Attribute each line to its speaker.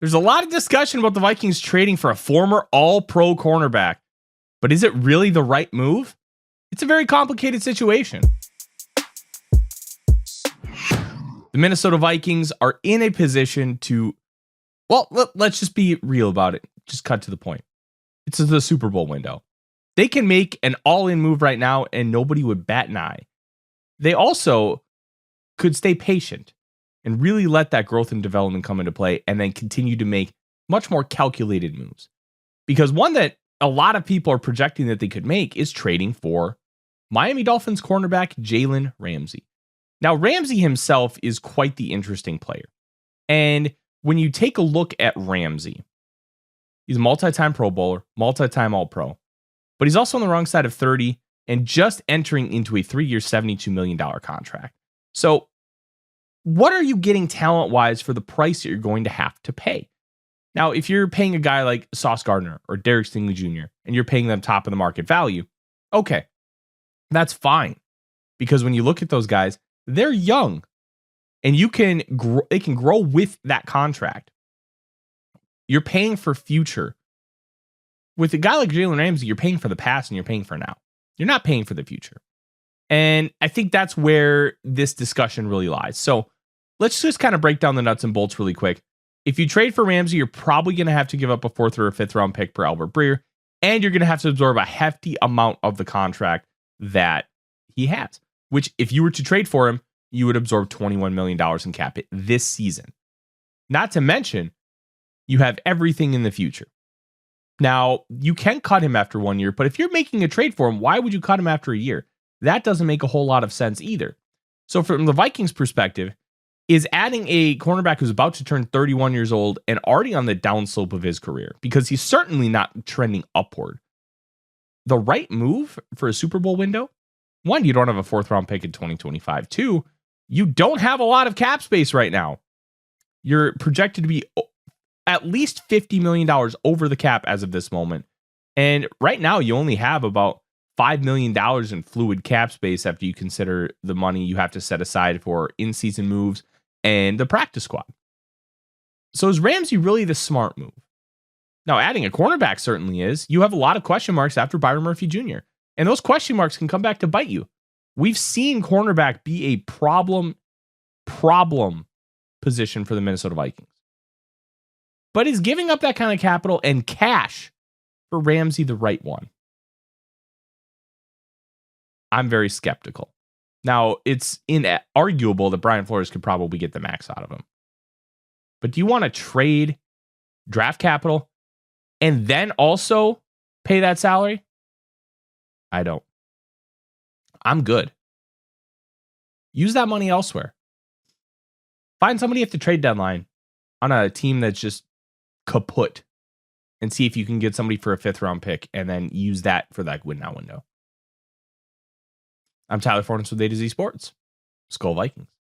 Speaker 1: There's a lot of discussion about the Vikings trading for a former All-Pro cornerback, but is it really the right move? It's a very complicated situation. The Minnesota Vikings are in a position to, well, let's just be real about it. Just cut to the point. It's the Super Bowl window. They can make an all-in move right now and nobody would bat an eye. They also could stay patient and really let that growth and development come into play and then continue to make much more calculated moves. Because one that a lot of people are projecting that they could make is trading for Miami Dolphins cornerback Jalen Ramsey. Now, Ramsey himself is quite the interesting player. And when you take a look at Ramsey, he's a multi-time Pro Bowler, multi-time All-Pro, but he's also on the wrong side of 30 and just entering into a 3-year, $72 million contract. So what are you getting talent-wise for the price that you're going to have to pay? Now, if you're paying a guy like Sauce Gardner or Derek Stingley Jr. and you're paying them top of the market value, okay, that's fine. Because when you look at those guys, they're young and they can grow with that contract. You're paying for future. With a guy like Jalen Ramsey, you're paying for the past and you're paying for now. You're not paying for the future. And I think that's where this discussion really lies. So let's just kind of break down the nuts and bolts really quick. If you trade for Ramsey, you're probably going to have to give up a 4th or a 5th round pick per Albert Breer, and you're going to have to absorb a hefty amount of the contract that he has, which if you were to trade for him, you would absorb $21 million in cap hit this season. Not to mention, you have everything in the future. Now, you can cut him after 1 year, but if you're making a trade for him, why would you cut him after a year? That doesn't make a whole lot of sense either. So from the Vikings perspective, is adding a cornerback who's about to turn 31 years old and already on the downslope of his career, because he's certainly not trending upward, the right move for a Super Bowl window? One, you don't have a 4th round pick in 2025. 2, you don't have a lot of cap space right now. You're projected to be at least $50 million over the cap as of this moment. And right now you only have about $5 million in fluid cap space after you consider the money you have to set aside for in-season moves and the practice squad. So is Ramsey really the smart move? Now, adding a cornerback certainly is. You have a lot of question marks after Byron Murphy Jr., and those question marks can come back to bite you. We've seen cornerback be a problem position for the Minnesota Vikings. But is giving up that kind of capital and cash for Ramsey the right one? I'm very skeptical. Now, it's inarguable that Brian Flores could probably get the max out of him. But do you want to trade draft capital and then also pay that salary? I don't. I'm good. Use that money elsewhere. Find somebody at the trade deadline on a team that's just kaput and see if you can get somebody for a 5th round pick and then use that for that win now window. I'm Tyler Forness with A to Z Sports. Skol Vikings.